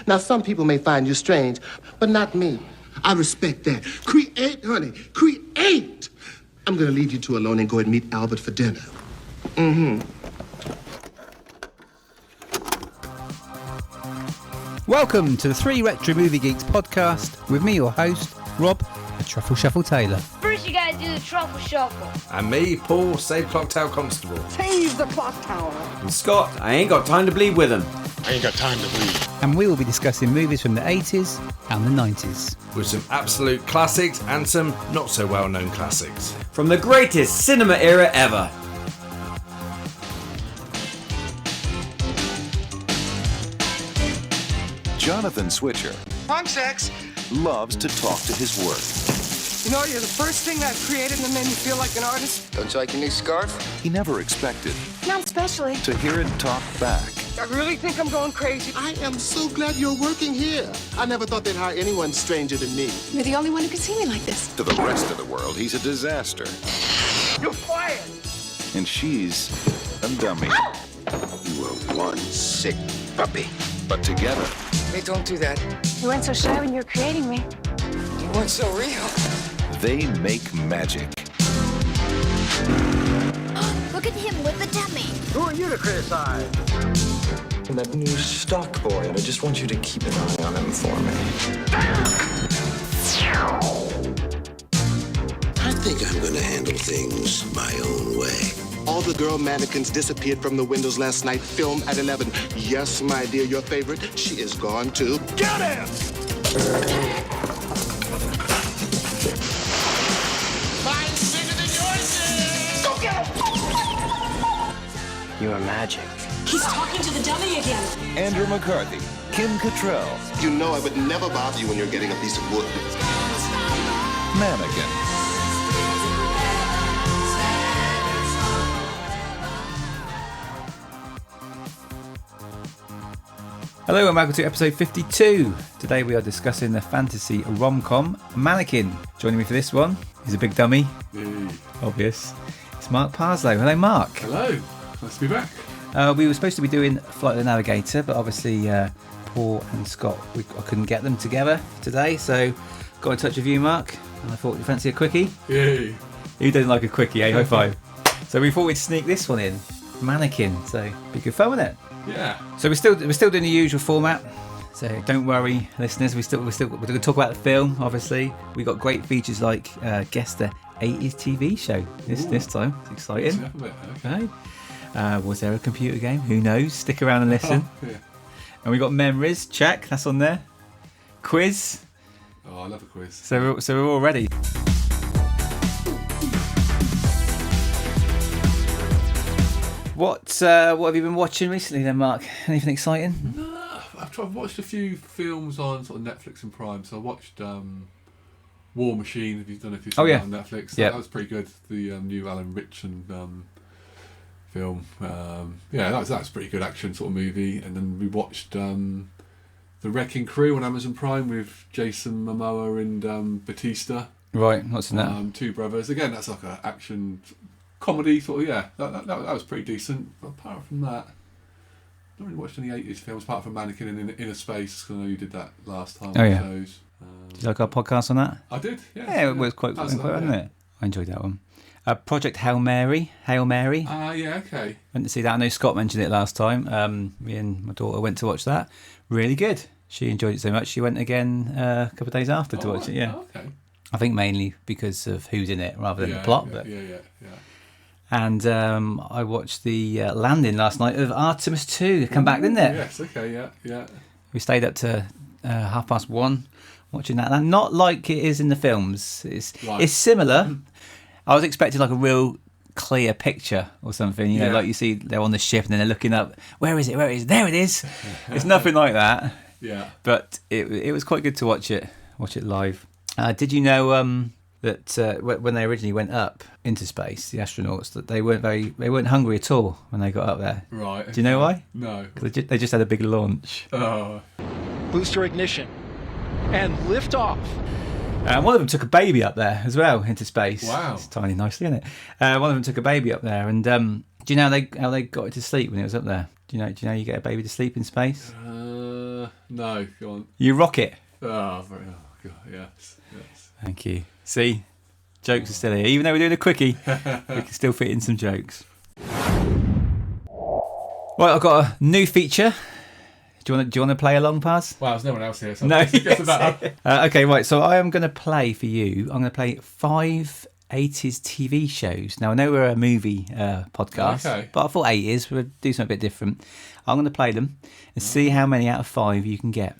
Now, some people may find you strange, but not me. I respect that. Create, honey. Create! I'm gonna leave you two alone and go and meet Albert for dinner. Welcome to the Three Retro Movie Geeks podcast with me, your host, Rob, the Truffle Shuffle Taylor. First you gotta do the truffle shuffle. And me, Paul, Save Clock Tower Constable. Save the clock tower. And Scott, I ain't got time to bleed with him. I ain't got time to bleed. And we will be discussing movies from the 80s and the 90s. With some absolute classics and some not so well known classics. From the greatest cinema era ever. Jonathan Switcher I'm sex. loves to talk to his work. You know, you're the first thing I've created that made me feel like an artist. Don't you like your new scarf? He never expected Not especially. to hear it talk back. I really think I'm going crazy. I am so glad you're working here. I never thought they'd hire anyone stranger than me. You're the only one who can see me like this. To the rest of the world, he's a disaster. You're fired. And she's a dummy. You were one sick puppy. But together, Hey, don't do that. You weren't so shy when you were creating me. You weren't so real. they make magic. Look at him with the dummy. Who are you to criticize? That new stock boy, I just want you to keep an eye on him for me. I think I'm going to handle things my own way. All the girl mannequins disappeared from the windows last night. Film at 11. Yes, my dear, your favorite. She is gone too. Get him! Mine's bigger than yours is! Go get him! You are magic. He's talking to the dummy again. Andrew McCarthy, Kim Cattrall, You know I would never bother you when you're getting a piece of wood. Mannequin. Hello and welcome to episode 52. Today we are discussing the fantasy rom-com Mannequin. Joining me for this one, he's a big dummy. Obvious. It's Marc Parslow. Hello, Marc. Hello, nice to be back. We were supposed to be doing Flight of the Navigator, but obviously Paul and Scott, I couldn't get them together today, so got in touch with you, Marc, and I thought you fancy a quickie? Yay. You don't like a quickie, eh? High five. So we thought we'd sneak this one in, Mannequin. So be good fun with it. Yeah. So we're still doing the usual format. So don't worry, listeners. We're going to talk about the film. Obviously, we got great features like guess the 80s TV show this time. It's exciting. Up a bit, okay. Okay. Was there a computer game? Who knows? Stick around and listen. Oh, yeah. And we got memories. Check. That's on there. Quiz. Oh, I love a quiz. So we're all ready. What have you been watching recently then, Marc? Anything exciting? No, I've watched a few films on sort of Netflix and Prime. So I watched War Machine. If you've done, if you've seen that on Netflix, Yeah. that was pretty good. The new Alan Ritchson film. Yeah, that's pretty good action sort of movie. And then we watched The Wrecking Crew on Amazon Prime with Jason Momoa and Batista. Right, what's in that? Two brothers. Again, that's like an action comedy sort of. Yeah, that was pretty decent. But apart from that, I haven't really watched any 80s films apart from Mannequin and Inner Space, because I know you did that last time. Oh, yeah. Shows. Did you like our podcast on that? I did. Yeah. Yeah, it was quite wasn't it? I enjoyed that one. Project Hail Mary. Yeah, okay. Went to see that. I know Scott mentioned it last time. Me and my daughter went to watch that. Really good. She enjoyed it so much she went again a couple of days after to watch it. Yeah. Okay. I think mainly because of who's in it rather than the plot. But Yeah. and I watched the landing last night of Artemis 2. Come back, didn't it? Yes. Okay. Yeah. We stayed up to 1:30 watching that. And not like it is in the films. It's similar. I was expecting like a real clear picture or something. You know, like you see they're on the ship and then they're looking up. Where is it? There it is. It's nothing like that. Yeah. But it was quite good to watch it live. Did you know that when they originally went up into space, the astronauts, that they weren't hungry at all when they got up there? Right. Do you know why? No. Because they just had a big launch. Oh. Booster ignition and lift off. One of them took a baby up there as well into space. Wow. It's tiny nicely, isn't it? One of them took a baby up there, and do you know how they got it to sleep when it was up there? Do you know you get a baby to sleep in space? No, go on. You rock it. Oh, God, yes. Thank you. See, jokes are still here. Even though we're doing a quickie, we can still fit in some jokes. Right, I've got a new feature. Do you want to play along, Paz? Well, there's no one else here, so No. guess about Okay, right. So I am going to play for you. I'm going to play 5 80s TV shows. Now I know we're a movie podcast, but I thought 80s we'll do something a bit different. I'm going to play them and see how many out of 5 you can get.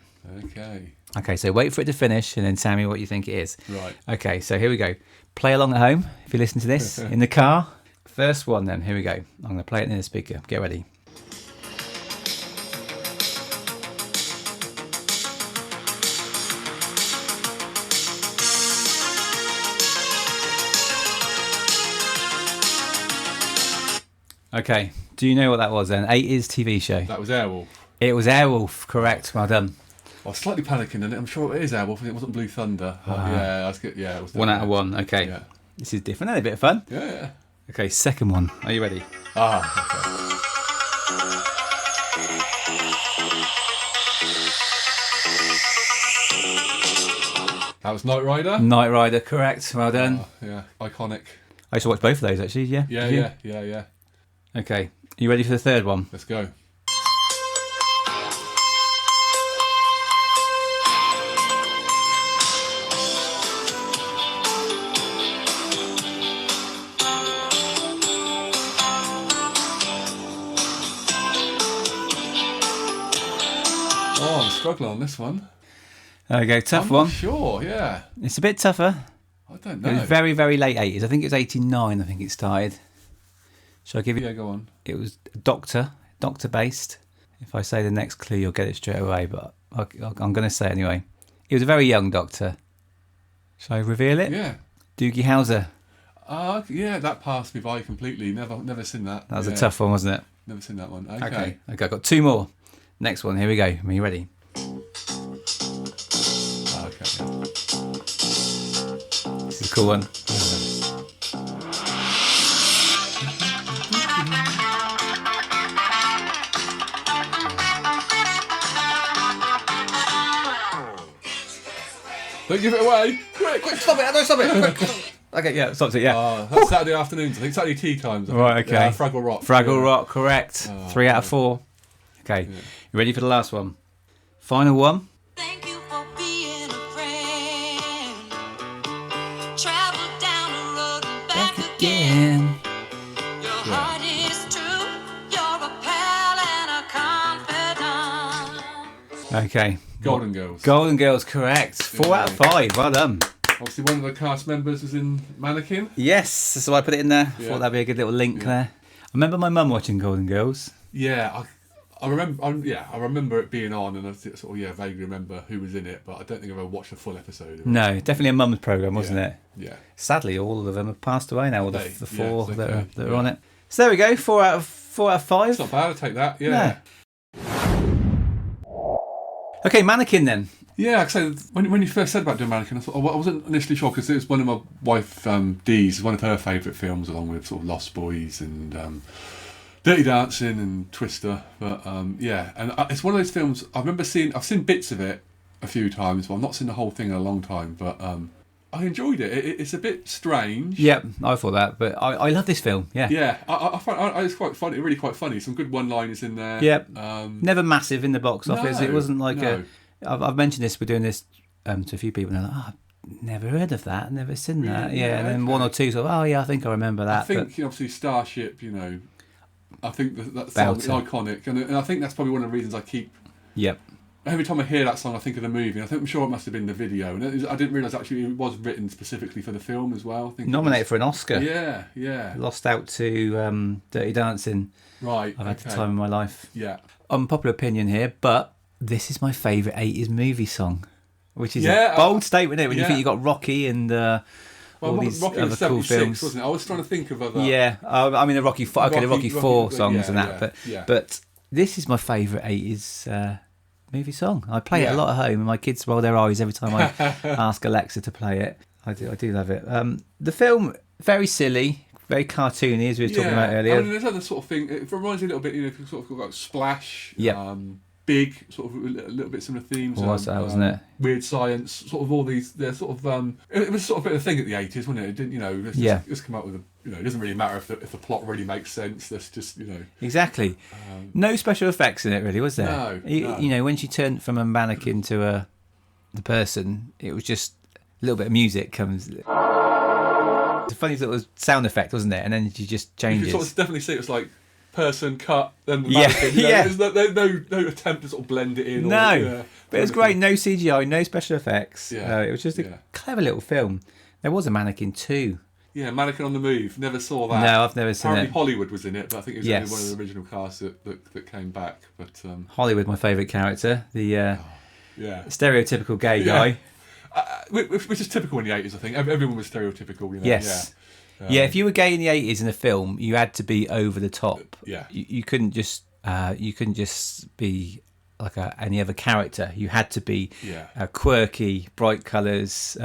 Okay, so wait for it to finish and then tell me what you think it is. Right. Okay, so here we go. Play along at home if you listen to this in the car. First one then, here we go. I'm going to play it in the speaker. Get ready. Okay, do you know what that was then? 80s TV show. That was Airwolf. It was Airwolf, correct. Well done. I was slightly panicking, and I'm sure it is Airwolf. It wasn't Blue Thunder. Yeah, that's good. Yeah, it was. 1 out of 1. Okay. Yeah. This is different and a bit of fun. Yeah. Okay, second one. Are you ready? Okay. That was Knight Rider. Knight Rider, correct. Well done. Yeah, iconic. I used to watch both of those actually. Yeah. Yeah. Okay, are you ready for the third one? Let's go. Oh, I'm struggling on this one. There we go, tough I'm one. Not sure, yeah. It's a bit tougher. I don't know. It was very, very late 80s. I think it was 89, I think it started. Shall I give you... Yeah, go on. It was Doctor based. If I say the next clue, you'll get it straight away, but I'm going to say it anyway. He was a very young Doctor. Shall I reveal it? Yeah. Doogie Howser. Yeah, that passed me by completely. Never seen that. That was a tough one, wasn't it? Never seen that one. Okay, I've got 2 more. Next one, here we go. Are you ready? Okay. This is a cool one. Don't give it away! Quick, stop it! Don't stop it! Okay, yeah, stops it, yeah. That's Saturday afternoons, I think. Saturday tea times. Right, okay. Yeah, Fraggle Rock. Fraggle Rock, correct. 3 out of 4. Okay, you ready for the last one? Final one. Thank you for being a friend. Travel down the road and back again. Your heart is true. You're a pal and a confidant. Okay. Golden Girls. Golden Girls, correct. 4 out of 5. Well done. Obviously, one of the cast members was in Mannequin. Yes, so I put it in there. I thought that'd be a good little link there. I remember my mum watching Golden Girls. Yeah, I remember. I remember it being on, and I sort of vaguely remember who was in it, but I don't think I've ever watched a full episode. No, definitely a mum's programme, wasn't it? Yeah. Sadly, all of them have passed away now. All the 4 that are on it. So there we go. 4 out of 5. It's not bad. I'll take that. Yeah. Okay, Mannequin then. Yeah, like I said, when you first said about doing Mannequin, I wasn't initially sure because it was one of my wife Dee's, one of her favourite films, along with sort of Lost Boys and Dirty Dancing and Twister. But and it's one of those films I've seen bits of it a few times, but I've not seen the whole thing in a long time. But I enjoyed it. It's a bit strange. Yeah, I thought that, but I love this film. Yeah. Yeah, I find it's quite funny. Really quite funny. Some good one-liners in there. Yeah. Never massive in the box office. It wasn't like no. I've mentioned this. We're doing this to a few people, and they're like, "Oh, I've never heard of that. Never seen that." Yeah, and then one or two sort of, "Oh yeah, I think I remember that." I think obviously Starship. I think that song is iconic, and I think that's probably one of the reasons I keep. Yep. Every time I hear that song, I think of the movie. I'm sure it must have been the video, and I didn't realise actually it was written specifically for the film as well. I think nominated for an Oscar. Yeah. Lost out to Dirty Dancing. Right. I've had the time of my life. Yeah. Unpopular opinion here, but this is my favourite 80s movie song, which is a bold statement, isn't it? When you think you got Rocky and all these Rocky other was cool 76, films. wasn't it? I was trying to think of other. Yeah, I mean the Rocky 4 songs and that, yeah. but this is my favourite 80s movie song. I play it a lot at home, and my kids roll their eyes every time I ask Alexa to play it. I do love it. The film, very silly, very cartoony, as we were talking about earlier. I mean, there's other sort of thing. It reminds me a little bit, sort of like Splash. Yeah. Big, sort of a little bit similar themes. Was that, wasn't it? Weird Science, sort of all these. They're sort of. It was sort of a bit of a thing at the 80s, wasn't it? It didn't, let's come up with it doesn't really matter if the plot really makes sense. Let's just, Exactly. No special effects in it, really, was there? No. You know, when she turned from a mannequin to the person, it was just a little bit of music comes. It's a funny little sound effect, wasn't it? And then she just changes. You could sort of definitely see it was like person cut, then the mannequin. There's no attempt to sort of blend it in. No, but it was great. No CGI, no special effects. It was just a clever little film. There was a Mannequin 2. Yeah, Mannequin on the Move. Never saw that. No, I've never seen Apparently it. Hollywood was in it, but I think it was only one of the original cast that came back. But Hollywood, my favourite character, the stereotypical gay guy. Which is typical in the 80s, I think. Everyone was stereotypical, Yes. If you were gay in the 80s in a film, you had to be over the top. Yeah. You couldn't just be like any other character. You had to be quirky, bright colours,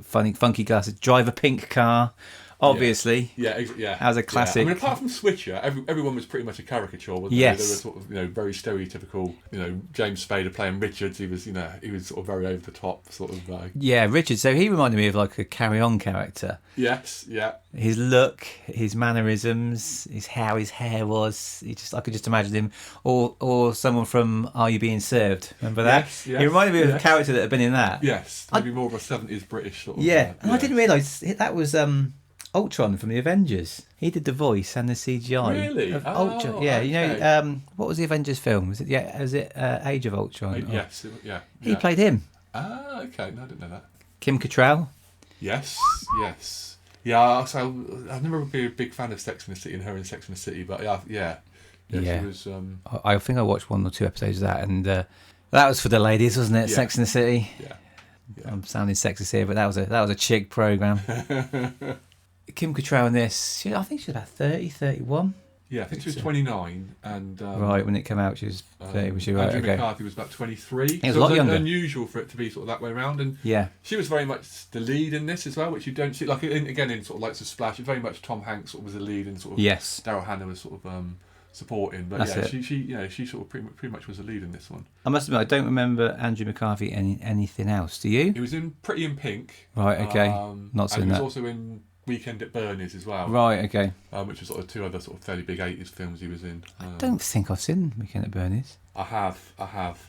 funky glasses, drive a pink car, obviously. As a classic. I mean, apart from Switcher, everyone was pretty much a caricature, wasn't they? They were sort of, very stereotypical. James Spader playing Richards, he was sort of very over the top, sort of. Richards. So he reminded me of like a Carry On character. Yes, yeah. His look, his mannerisms, how his hair was. I could just imagine him, or someone from Are You Being Served? Remember that? Yes. He reminded me of a character that had been in that. Yes, maybe more of a 70s British sort of. And I didn't realise that was Ultron from the Avengers. He did the voice and the CGI. Really? Of Ultron. Yeah, okay. What was the Avengers film? Was it Age of Ultron? Yes, He played him. Ah, okay. No, I didn't know that. Kim Cattrall. Yes. Yeah, so I've never been a big fan of Sex and the City and her in Sex and the City, but yeah. She was. I think I watched 1 or 2 episodes of that, and that was for the ladies, wasn't it? Yeah. Sex and the City. Yeah. I'm sounding sexist here, but that was a chick program. Kim Cattrall in this, I think she was about 30, 31. Yeah, I think she was 29, and right when it came out, she was 30. Was she right? Andrew McCarthy was about 23. It was a lot younger. Unusual for it to be sort of that way around, and she was very much the lead in this as well, which you don't see. Like in sort of Lights of Splash, it's very much Tom Hanks sort of was the lead, and sort of Daryl Hannah was sort of supporting. But she sort of pretty much was the lead in this one. I must admit, I don't remember Andrew McCarthy anything else. Do you? He was in Pretty in Pink. Right. Okay. Not seen that. And he was also in Weekend at Bernie's as well. Right, okay. Which was sort of 2 other sort of fairly big 80s films he was in. I don't think I've seen Weekend at Bernie's. I have,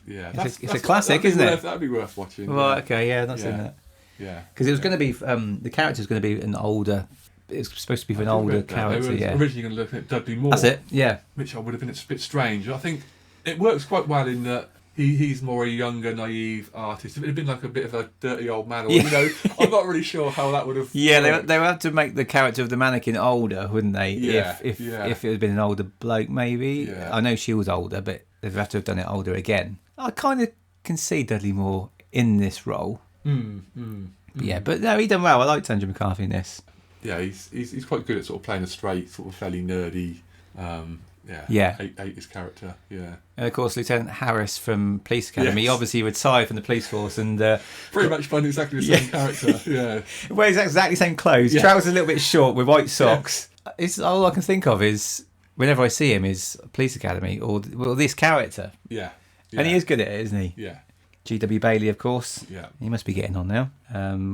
yeah. It's a classic, isn't it? That'd be worth watching. Right, okay, I've not seen that. Yeah. Because it was going to be, the character's going to be an older, it's supposed to be for an older character, They were originally going to look at Dudley Moore. That's it, yeah. Which would have been a bit strange. I think it works quite well in that he's more a younger, naive artist. If it had been like a bit of a dirty old man, or I'm not really sure how that would have. Yeah, they would have to make the character of the mannequin older, wouldn't they? Yeah, if it had been an older bloke, maybe. Yeah. I know she was older, but they'd have to have done it older again. I kind of can see Dudley Moore in this role. But no, he done well. I liked Andrew McCarthy in this. Yeah, he's quite good at sort of playing a straight, sort of fairly nerdy. 80s character, yeah. And of course, Lieutenant Harris from Police Academy, he obviously retired from the police force and pretty much playing exactly the same character, yeah. Wears exactly the same clothes, trousers a little bit short with white socks. It's all I can think of is whenever I see him is Police Academy or this character. Yeah. And he is good at it, isn't he? Yeah. G.W. Bailey, of course. Yeah. He must be getting on now.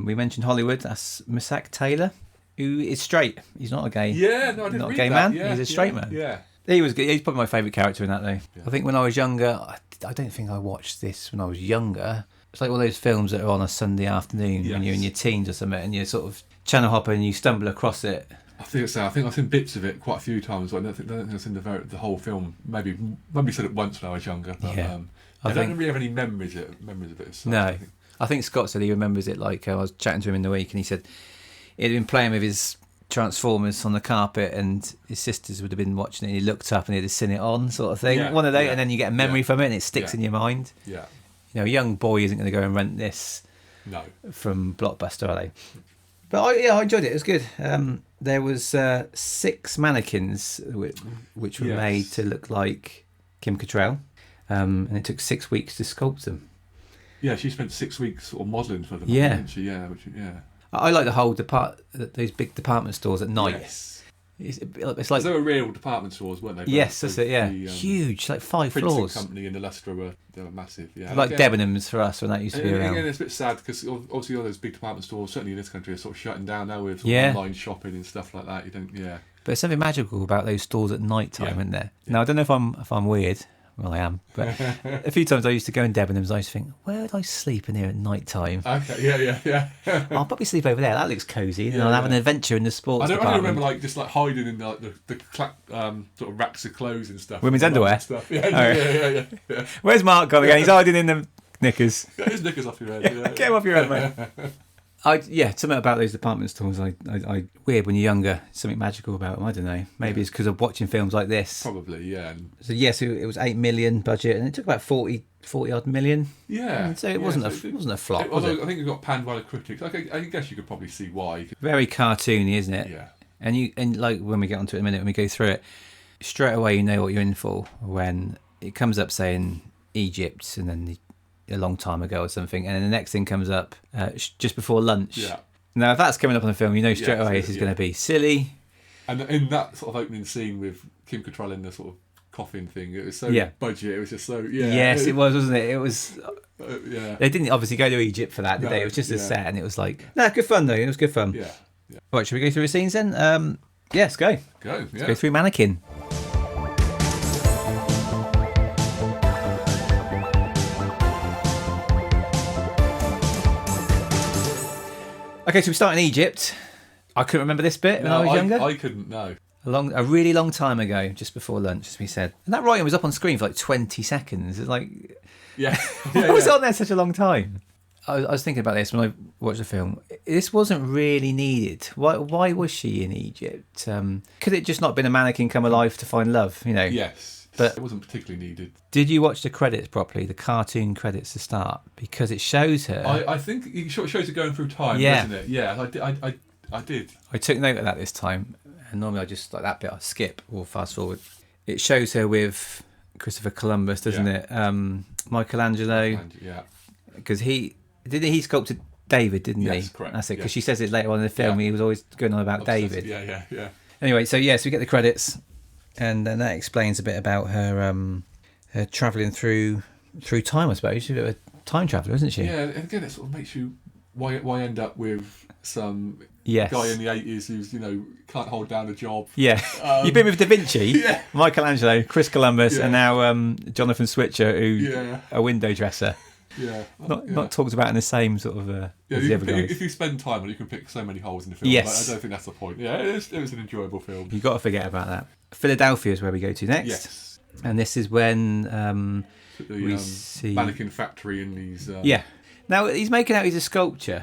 We mentioned Hollywood. That's Meshach Taylor, who is straight. He's not a gay. Yeah, no, I didn't not read a gay that. man. Yeah, he's a straight man. Yeah. He was good. He's probably my favourite character in that, though. Yeah. I think when I was younger, I don't think I watched this when I was younger. It's like one of those films that are on a Sunday afternoon when you're in your teens or something, and you're sort of channel hopping and you stumble across it. I think so. I think I've seen bits of it quite a few times. I don't think I've seen the whole film. Maybe said it once when I was younger. But, I don't really have any memories of it. No, I think Scott said he remembers it. Like I was chatting to him in the week, and he said he'd been playing with his Transformers on the carpet, and his sisters would have been watching it. And he looked up and he'd have seen it on, sort of thing. One of those, and then you get a memory from it, and it sticks in your mind. Yeah, a young boy isn't going to go and rent this. No, from Blockbuster, are they? But I enjoyed it. It was good. There was 6 mannequins which were made to look like Kim Cattrall, and it took 6 weeks to sculpt them. Yeah, she spent 6 weeks sort of modelling for them. Didn't she? Yeah, I like the whole those big department stores at night. Yes. It's like they were real department stores, weren't they? Yes, that's it. Yeah, huge, like 5 floors. Company in the Leicester they were massive. Yeah, like Debenhams for us when that used to be around. Again, it's a bit sad because obviously all those big department stores, certainly in this country, are sort of shutting down now with online shopping and stuff like that. You don't, But there's something magical about those stores at night time, isn't there? Yeah. Now I don't know if I'm weird. Well, I am, but a few times I used to go in Debenhams and I used to think, where would I sleep in here at night time? Okay, yeah. I'll probably sleep over there. That looks cosy. And I'll have an adventure in the sports department. I remember just hiding in the sort of racks of clothes and stuff. Women's underwear? Stuff. Yeah. Where's Marc gone again? He's hiding in the knickers. Get his knickers off your head. Get him off your head, mate. Something about those department stores. I weird when you're younger. Something magical about them. I don't know. Maybe it's because of watching films like this. Probably, yeah. So yes, it was 8 million budget, and it took about 40 odd million. Yeah. And so it wasn't a flop. Was it? I think it got panned by the critics. I guess you could probably see why. Very cartoony, isn't it? Yeah. And like when we get onto it in a minute, when we go through it, straight away you know what you're in for when it comes up saying Egypt, and then a long time ago or something, and then the next thing comes up just before lunch. Yeah. Now, if that's coming up on the film, you know straight away this is going to be silly. And in that sort of opening scene with Kim Cattrall in the sort of coffin thing, it was so budget. It was just so Yes, it was, wasn't it? It was. They didn't obviously go to Egypt for that, did they? It was just a set, and it was like good fun though. It was good fun. Yeah. Right, should we go through the scenes then? Yes, go. Let's go through Mannequin. Okay, so we start in Egypt. I couldn't remember this bit when I was younger. I couldn't know. A really long time ago, just before lunch, as we said. And that writing was up on screen for like 20 seconds. It's like... Why was it on there such a long time? I was thinking about this when I watched the film. This wasn't really needed. Why was she in Egypt? Could it just not been a mannequin come alive to find love, you know? Yes. But it wasn't particularly needed. Did you watch the credits properly, the cartoon credits to start? Because it shows her... I think it shows her going through time, doesn't it? Yeah, I did. I took note of that this time. And normally I just, like that bit, I skip or fast forward. It shows her with Christopher Columbus, doesn't it? Michelangelo. Yeah. Because he sculpted David, didn't he? Yes, correct. That's it, because she says it later on in the film. He was always going on about David. Yeah. Anyway, so we get the credits. And then that explains a bit about her travelling through time, I suppose. She's a bit of a time traveller, isn't she? Yeah, and again, it sort of makes you... Why end up with some guy in the 80s who's, can't hold down a job? Yeah. You've been with Da Vinci, Michelangelo, Chris Columbus, and now Jonathan Switcher, who's a window dresser. Yeah. Not talked about in the same sort of as the other guys. If you spend time on it, you can pick so many holes in the film. Yes. I don't think that's the point. Yeah, it was an enjoyable film. You've got to forget about that. Philadelphia is where we go to next. Yes. And this is when we see... Mannequin factory in these... Now, he's making out he's a sculpture.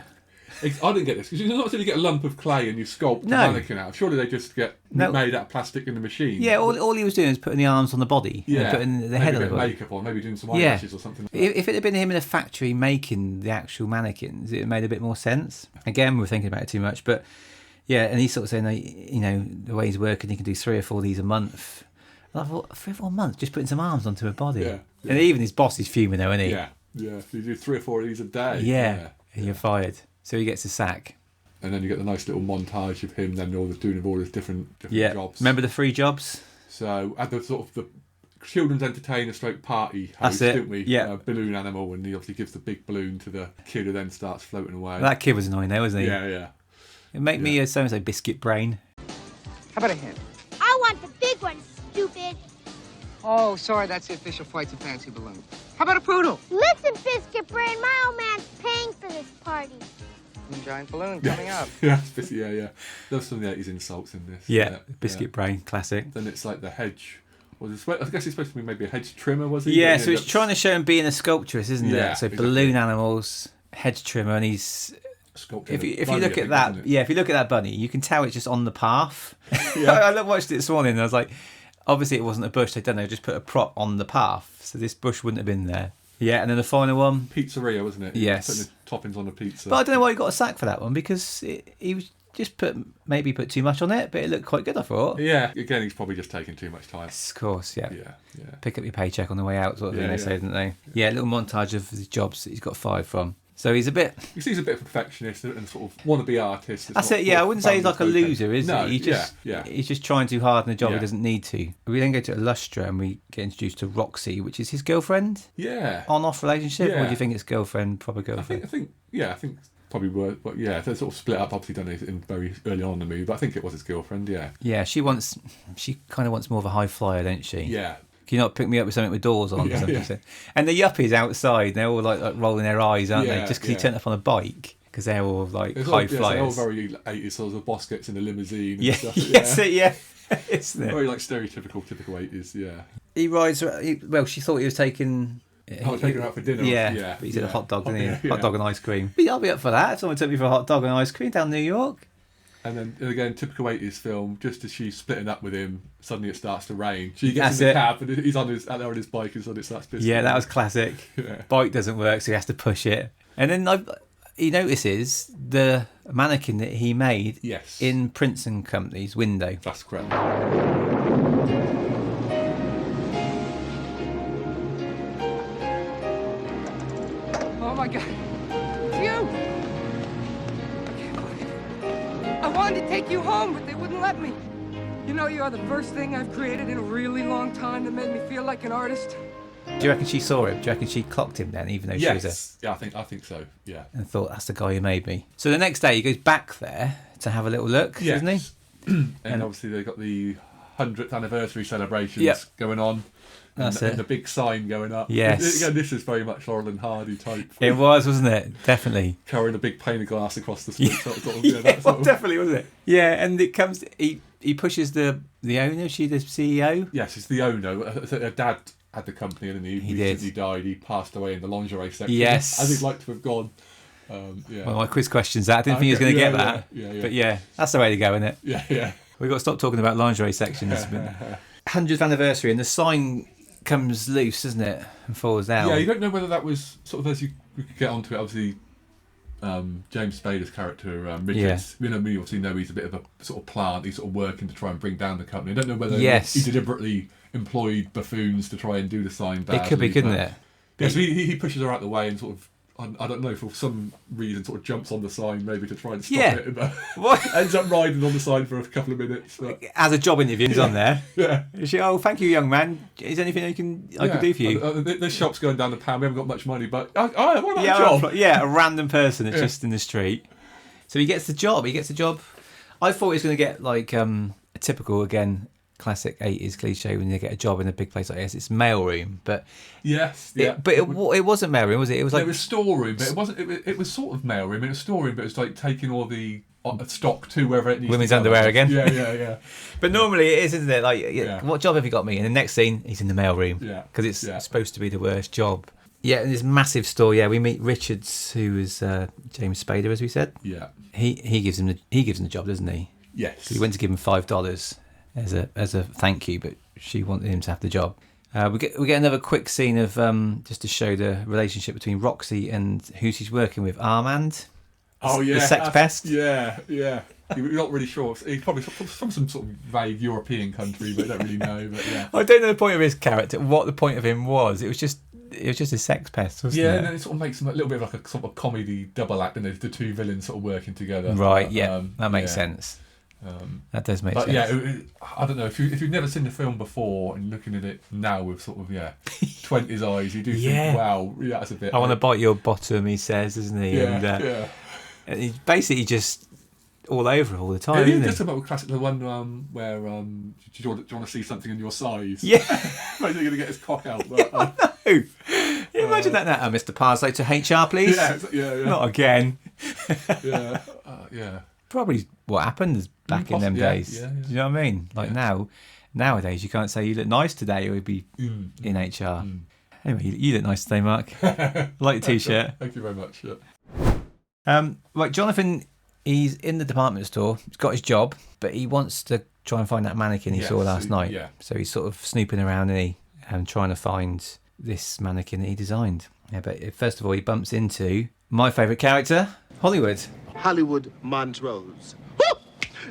I didn't get this, because you not really get a lump of clay and you sculpt the mannequin out. Surely they just get made out of plastic in the machine. Yeah, all he was doing is putting the arms on the body. Yeah. Putting the head on the body. Makeup on, maybe doing some eyelashes or something. If it had been him in a factory making the actual mannequins, it made a bit more sense. Again, we're thinking about it too much, but yeah, and he's sort of saying, the way he's working, he can do 3 or 4 of these a month. And I thought, 3 or 4 months, just putting some arms onto a body. Yeah. And even his boss is fuming though, isn't he? Yeah. You do 3 or 4 of these a day. Yeah. And you're fired. So he gets a sack. And then you get the nice little montage of him then doing all his different jobs. Remember the 3 jobs? So at the sort of the children's entertainer / party host, That's it. didn't we? Yeah. Balloon animal, and he obviously gives the big balloon to the kid who then starts floating away. That kid was annoying though, wasn't he? Yeah. It made me so biscuit brain. How about a hint? I want the big one, stupid. Oh, sorry, that's the official Flights of Fancy balloon. How about a poodle? Listen, Biscuit Brain, my old man's paying for this party. Giant balloon coming up. Yeah. There's some of the 80s insults in this. Yeah, biscuit brain, classic. Then it's like the hedge. I guess it's supposed to be maybe a hedge trimmer, was he? Yeah, so he's trying to show him being a sculpturist, isn't it? So exactly. Balloon animals, hedge trimmer, and he's... If you look at that, if you look at that bunny, you can tell it's just on the path. I watched it this morning and I was like, obviously it wasn't a bush, they just put a prop on the path, so this bush wouldn't have been there. Yeah, and then the final one, pizzeria, wasn't it? Yes, putting the toppings on a pizza. But I don't know why he got a sack for that one, because he was just put too much on it, but it looked quite good, I thought. Yeah, again, he's probably just taking too much time. Yes, of course, yeah. Yeah. Pick up your paycheck on the way out, sort of thing, they say, didn't they? Yeah, a little montage of the jobs that he's got fired from. So he's a bit... He's a bit of a perfectionist and sort of wannabe artist. That's it, yeah. I wouldn't say he's like a loser, is he? No, He's just trying too hard in a job he doesn't need to. We then go to Illustra and we get introduced to Roxy, which is his girlfriend. Yeah. On-off relationship? Yeah. Or do you think it's girlfriend, proper girlfriend? I think probably were, but yeah, they're sort of split up. Obviously, done it in very early on in the movie, but I think it was his girlfriend. Yeah. Yeah, she kind of wants more of a high flyer, don't she? Yeah. Can you not pick me up with something with doors on? Yeah, or something? yeah. And the yuppies outside, they're all like rolling their eyes, aren't Yeah, they? Just because yeah. he turned up on a bike, because they're all like It's high all, flyers. they're all very 80s. So the boss gets in a limousine. And Yeah, stuff. yeah. Isn't it? Very like typical 80s. Yeah. He rides. Well, she thought he was taking. Taking her out for dinner. Yeah, but he said a hot dog, didn't he? Yeah. Hot dog and ice cream. I'll be up for that. If someone took me for a hot dog and ice cream down New York. And then again, typical 80s film. Just as she's splitting up with him, suddenly it starts to rain. She gets in the cab and he's on his bike, and suddenly it starts pissing. Yeah, that was classic. Yeah. Bike doesn't work, so he has to push it. And then he notices the mannequin that he made in Prince and Company's window. That's correct. Oh my God. It's you! I can't believe it. I wanted to take you home, but they wouldn't let me. You know, you are the first thing I've created in a really long time that made me feel like an artist. Do you reckon she saw him? Do you reckon she clocked him then, even though she was a... Yeah, I think so, yeah. And thought, that's the guy who made me. So the next day he goes back there to have a little look, doesn't he? And obviously they've got the 100th anniversary celebrations going on. That's and it. the big sign going up. Yes. Again, this is very much Laurel and Hardy type. It was, wasn't it? Definitely. Carrying a big pane of glass across the Yeah. street. Definitely, wasn't it? Yeah, and it comes... He pushes the owner, is she the CEO? Yes, it's the owner. Her dad had the company and he recently died. He passed away in the lingerie section. Yes. As he'd like to have gone. Yeah. Well, my quiz question's that. I didn't think he was going to get that. Yeah. But yeah, that's the way to go, isn't it? Yeah. We've got to stop talking about lingerie sections. 100th anniversary, and the sign comes loose, isn't it? And falls down. Yeah, you don't know whether that was sort of, as we could get onto it, obviously, James Spader's character, Richards, we obviously know he's a bit of a sort of plant. He's sort of working to try and bring down the company. I don't know whether he deliberately employed buffoons to try and do the sign badly. It could be, couldn't it? Yeah, so he pushes her out the way and sort of, I don't know, for some reason sort of jumps on the sign maybe to try and stop it. And, ends up riding on the sign for a couple of minutes. But... As a job interview, he's on there. Yeah. She, thank you, young man. Is there anything I can do for you? This shop's going down the pound. We haven't got much money, but what about a job? Yeah, a random person that's just in the street. So he gets the job. I thought he was going to get like a typical, again, classic 80s cliche when you get a job in a big place like this. It's mailroom, but it wasn't mailroom, was it? It was like it was storeroom, but it wasn't. It was sort of mailroom. It was storeroom, but it was like taking all the stock to wherever it needs. Women's to go. underwear again. Yeah. But normally it is, isn't it? Like, what job have you got me? And the next scene, he's in the mailroom. Yeah. Because it's supposed to be the worst job. Yeah, in this massive store. Yeah, we meet Richards, who is James Spader, as we said. Yeah. He gives him the job, doesn't he? Yes. He went to give him $5 as a thank you, but she wanted him to have the job. We get another quick scene of just to show the relationship between Roxy and who she's working with, Armand. Oh yeah, the sex pest. Yeah. You're not really sure. He's probably from some sort of vague European country, but I don't really know. But yeah, I don't know the point of his character. What the point of him was? It was just a sex pest, wasn't it? Yeah, and then it sort of makes him a little bit of like a sort of comedy double act, and the two villains sort of working together. Right. That makes sense. That does make sense. Yeah, I don't know if you've never seen the film before and looking at it now with sort of 20s eyes, you do think, wow, that's a bit. I want to bite your bottom, he says, isn't he? Yeah. And he's basically just all over it all the time. Isn't just about classic, the one where do you want to see something in your size? Yeah, maybe they're going to get his cock out. But, no. Can you imagine that now? Mr. Parslow to HR, please. Yeah. Not again. Yeah. Probably what happened back in them days. Yeah. Do you know what I mean? Like nowadays, you can't say you look nice today, or you'd be in HR. Anyway, you look nice today, Mark. I like your t-shirt. Thank you very much. Yeah. Right, Jonathan, he's in the department store. He's got his job, but he wants to try and find that mannequin he saw last night. Yeah. So he's sort of snooping around and trying to find this mannequin that he designed. Yeah, but first of all, he bumps into my favourite character, Hollywood. Hollywood Montrose. Woo!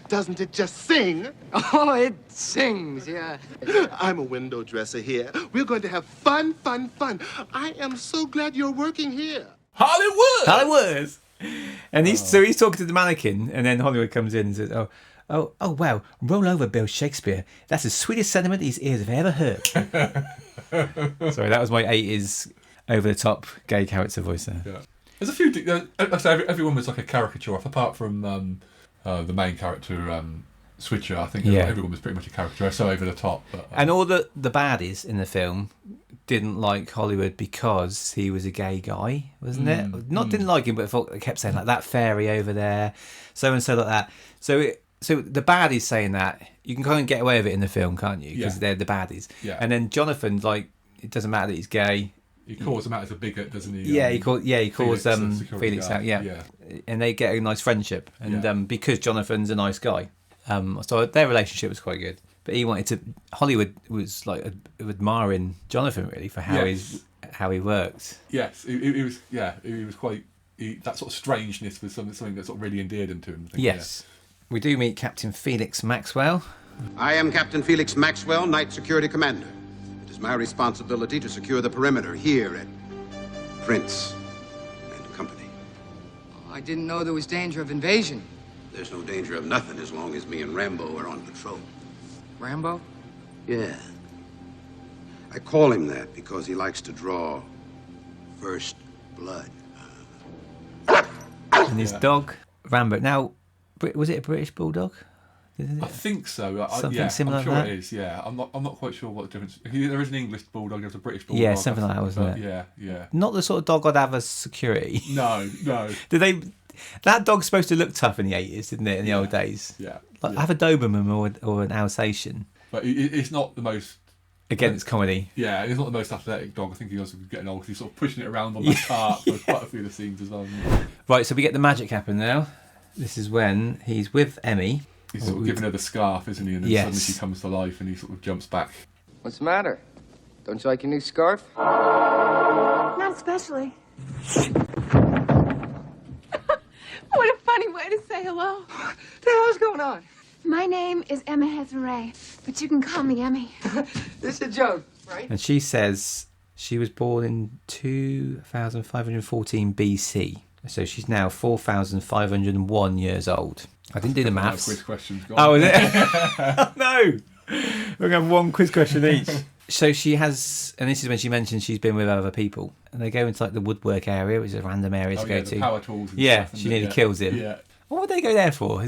Doesn't it just sing? Oh, it sings, yeah. I'm a window dresser here. We're going to have fun. I am so glad you're working here. Hollywood! And he's talking to the mannequin, and then Hollywood comes in and says, oh, wow, roll over, Bill Shakespeare. That's the sweetest sentiment his ears have ever heard. Sorry, that was my 80s over-the-top gay character voice there. Yeah. There's a few... everyone was like a caricature off, apart from the main character, Switcher. I think everyone was pretty much a caricature, so over the top. But, and all the baddies in the film didn't like Hollywood because he was a gay guy, wasn't it? Not didn't like him, but they kept saying like that fairy over there, so and so like that. So the baddies saying that, you can kind of get away with it in the film, can't you? Because they're the baddies. Yeah. And then Jonathan, like, it doesn't matter that he's gay. He calls him out as a bigot, doesn't he? Yeah, he calls Felix out. Yeah, and they get a nice friendship, and because Jonathan's a nice guy, so their relationship was quite good. But he wanted to. Hollywood was like admiring Jonathan really for how he worked. Yes, he was. Yeah, he was quite. That sort of strangeness was something that sort of really endeared him to him. I think, yes, we do meet Captain Felix Maxwell. I am Captain Felix Maxwell, Night Security Commander. It is my responsibility to secure the perimeter here at Prince and Company. Oh, I didn't know there was danger of invasion. There's no danger of nothing as long as me and Rambo are on patrol. Rambo? Yeah. I call him that because he likes to draw first blood. And his dog, Rambo. Now, was it a British bulldog? I think so. Something similar I'm sure to that? it is, yeah. I'm not quite sure what the difference... There is an English bulldog, there's a British bulldog. Yeah, something like that, wasn't it? Yeah. Not the sort of dog I'd have as security. No. Did they... That dog's supposed to look tough in the 80s, didn't it, in the old days? Yeah. Like, have a Doberman or an Alsatian. But it's not the most... Again, it's comedy. Yeah, it's not the most athletic dog. I think he was getting old because he's sort of pushing it around on the cart for quite a few of the scenes as well. Right, so we get the magic happen now. This is when he's with Emmy. He's sort of giving her the scarf, isn't he? And then suddenly she comes to life and he sort of jumps back. What's the matter? Don't you like your new scarf? Not especially. What a funny way to say hello. What the hell's going on? My name is Emma Hezare, but you can call me Emmy. This is a joke, right? And she says she was born in 2514 BC. So she's now 4,501 years old. I didn't do the maths. Quiz questions gone. Oh, is it? No! We're going to have one quiz question each. So she has, and this is when she mentions she's been with other people. And they go into like the woodwork area, which is a random area to go to. The power tools and stuff, she nearly kills him. Yeah. What would they go there for? I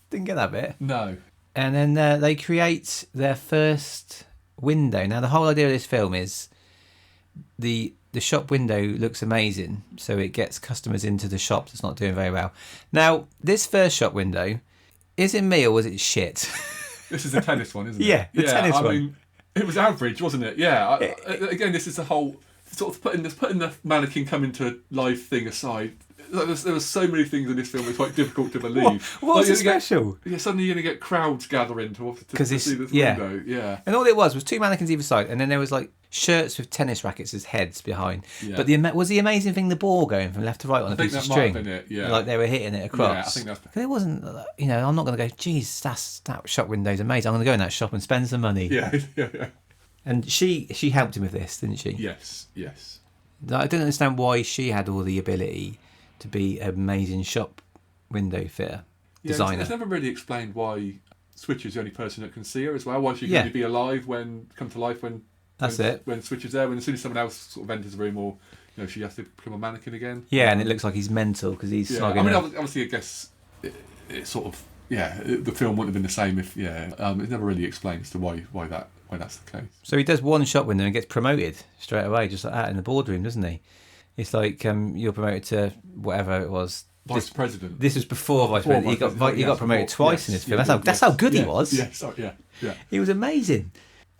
didn't get that bit. No. And then they create their first window. Now, the whole idea of this film is the shop window looks amazing, so it gets customers into the shop that's not doing very well. Now, this first shop window, is it me or was it shit? This is the tennis one, isn't it? Yeah, the tennis one. I mean, it was average, wasn't it? Yeah. Again, this is the whole sort of putting the mannequin coming to life thing aside. There were so many things in this film it's quite difficult to believe. What's so special? Suddenly you're going to get crowds gathering to see this window. Yeah. And all it was two mannequins either side, and then there was like shirts with tennis rackets as heads behind. Yeah. But was the amazing thing the ball going from left to right on a piece of string? Might have been it, yeah. Like they were hitting it across. Yeah, I think that's... It wasn't, I'm not going to go, geez, that shop window's amazing. I'm going to go in that shop and spend some money. Yeah. And she helped him with this, didn't she? Yes. I didn't understand why she had all the ability to be an amazing shop window fitter, designer. It's never really explained why Switcher's the only person that can see her as well. Why she can only be alive come to life when Switcher's there. When as soon as someone else sort of enters the room, or she has to become a mannequin again. Yeah, and it looks like he's mental because he's slogging. I mean, obviously, I guess it sort of the film wouldn't have been the same if it's never really explained as to why that's the case. So he does one shop window and gets promoted straight away, just like that in the boardroom, doesn't he? It's like you're promoted to whatever it was. Vice President. This was before Vice President. He got promoted twice in this film. That's how good he was. Yeah. He was amazing.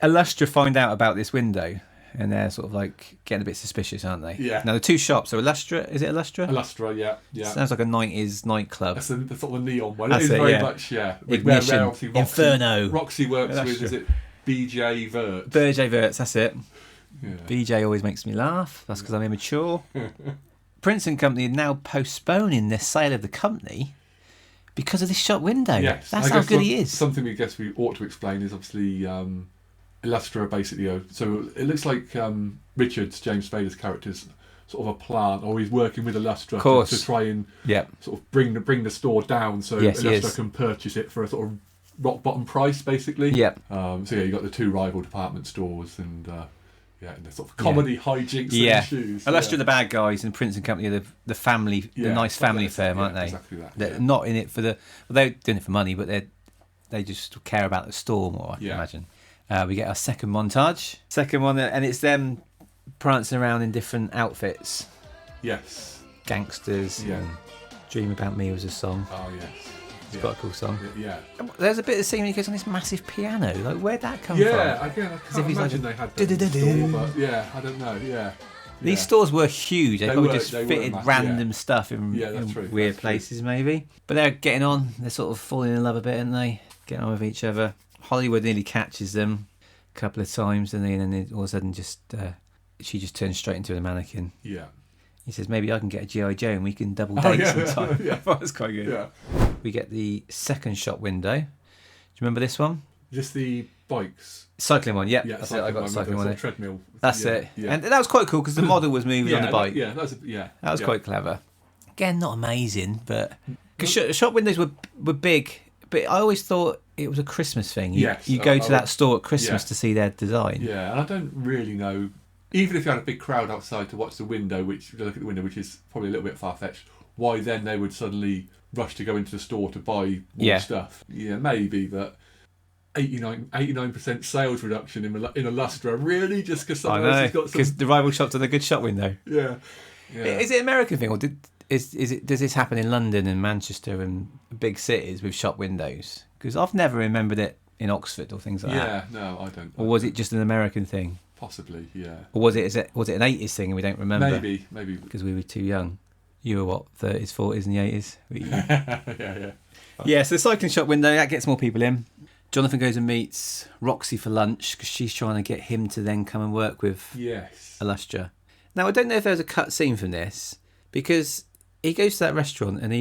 Illustra find out about this window, and they're sort of like getting a bit suspicious, aren't they? Yeah. Now the two shops are Illustra. Is it Illustra? Illustra, yeah. Sounds like a 90s nightclub. That's the sort of neon one. That's it is very much, Ignition, where Inferno. Roxy works with, is it BJ Vert? BJ Vert, that's it. Yeah. BJ always makes me laugh. That's because I'm immature. Prince and Company are now postponing their sale of the company because of this shop window. Yes, that's how good he is. Something we ought to explain is obviously Illustra basically. So it looks like Richard's, James Spader's character's sort of a plant, or he's working with Illustra to try and sort of bring the store down so Illustra can purchase it for a sort of rock bottom price, basically. So you got the two rival department stores and and the sort of comedy hijinks that ensues. Illustra are the bad guys, and Prince and Company are the family, the nice family firm, aren't they? Exactly that. They're not in it for they're doing it for money, but they just care about the store more, I can imagine. We get our second montage. Second one, and it's them prancing around in different outfits. Yes. Gangsters. Yeah. And Dream About Me was a song. Oh, yes. It's quite a cool song. Yeah. There's a bit of scene when he goes on this massive piano. Like, where'd that come from? Yeah, I can't imagine they had that in the store, but I don't know, These stores were huge. They probably just fitted massive, random stuff in true, weird places, maybe. But they're getting on. They're sort of falling in love a bit, aren't they? Getting on with each other. Hollywood nearly catches them a couple of times, and then all of a sudden she just turns straight into a mannequin. Yeah. He says, maybe I can get a G.I. Joe and we can double date sometime. That's quite good. Yeah. We get the second shop window. Do you remember this one? Just the bikes. Cycling one, yeah. That's it. I got the cycling one there. Treadmill. That's it. Yeah. And that was quite cool because the model was moving on the bike. That was quite clever. Again, not amazing, but because shop windows were big, but I always thought it was a Christmas thing. You go to that store at Christmas to see their design. Yeah, and I don't really know. Even if you had a big crowd outside to watch the window, which is probably a little bit far-fetched, why then they would suddenly rush to go into the store to buy more stuff? Yeah, maybe, but 89% sales reduction in Illustra, really? Just because someone else has got some... because the rival shop's on a good shop window. Yeah. Is it an American thing, or does this happen in London and Manchester and big cities with shop windows? Because I've never remembered it in Oxford or things like that. Yeah, no, I don't. Or was it just an American thing? Possibly, yeah. Or was it an 80s thing and we don't remember? Maybe. Because we were too young. You were what, 30s, 40s and the 80s? Yeah. So the cycling shop window, that gets more people in. Jonathan goes and meets Roxy for lunch because she's trying to get him to then come and work with Illustra. Now, I don't know if there's a cut scene from this because he goes to that restaurant and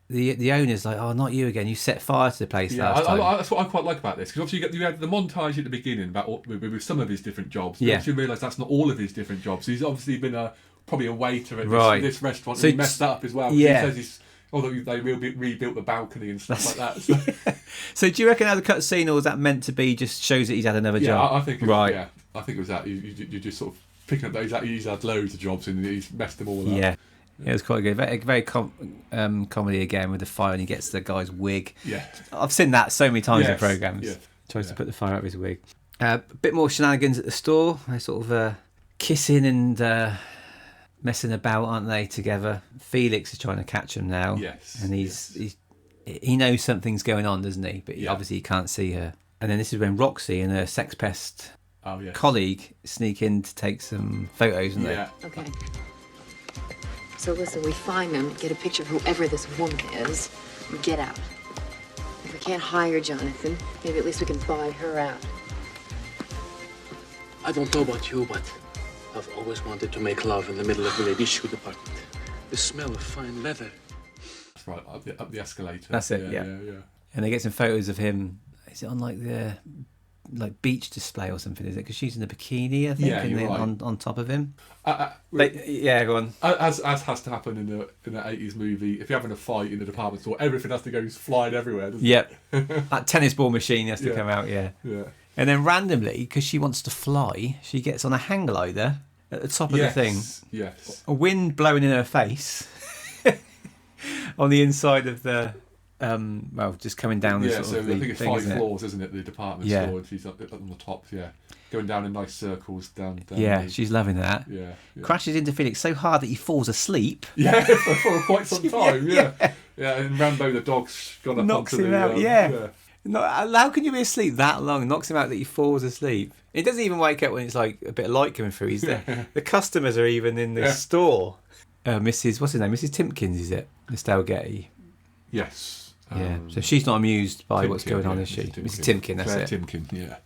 the owner's like, oh, not you again. You set fire to the place last time. That's what I quite like about this, because obviously you had the montage at the beginning about with some of his different jobs. But you realise that's not all of his different jobs. He's obviously been probably a waiter at this restaurant, and he messed that up as well. He says they rebuilt the balcony and stuff like that. So do you reckon that was a cut scene, or was that meant to be just shows that he's had another job? I think right. I think it was that. You just sort of picking up that he's had loads of jobs and he's messed them all up. Yeah. It was quite good. Very comedy again with the fire, and he gets the guy's wig. Yeah, I've seen that so many times in programmes. Yeah. Tries to put the fire out of his wig. A bit more shenanigans at the store. They're sort of kissing and messing about, aren't they, together? Felix is trying to catch him now. Yes. And he knows something's going on, doesn't he? But obviously he can't see her. And then this is when Roxy and her sex pest colleague sneak in to take some photos, aren't they? Okay. So listen, we find them, get a picture of whoever this woman is, and get out. If we can't hire Jonathan, maybe at least we can buy her out. I don't know about you, but I've always wanted to make love in the middle of the ladies' shoe department. The smell of fine leather. That's right, up the escalator. That's it, yeah. And they get some photos of him. Is it on the beach display or something, is it? Because she's in a bikini, I think, and then right. on top of him. Go on. As has to happen in an 80s movie, if you're having a fight in the department store, everything has to go flying everywhere, doesn't it? That tennis ball machine has to come out, yeah. And then randomly, because she wants to fly, she gets on a hang glider at the top of the thing. Yes. A wind blowing in her face on the inside of the... just coming down the sort of I think it's thing, 5 floors, isn't it, the department store, and she's up on the top, going down in nice circles down she's loving that. Crashes into Felix so hard that he falls asleep. For quite some time, and Rambo the dog's gone up knocks onto him out, how can you be asleep that long? Knocks him out that he falls asleep. He doesn't even wake up when it's like a bit of light coming through. He's there. The customers are even in the store. Mrs. What's his name? Mrs. Timpkins, is it? Mr. Algetti. Yes. So she's not amused by what's going on, is she? Mrs. Timpkin, that's Claire it. Timpkin,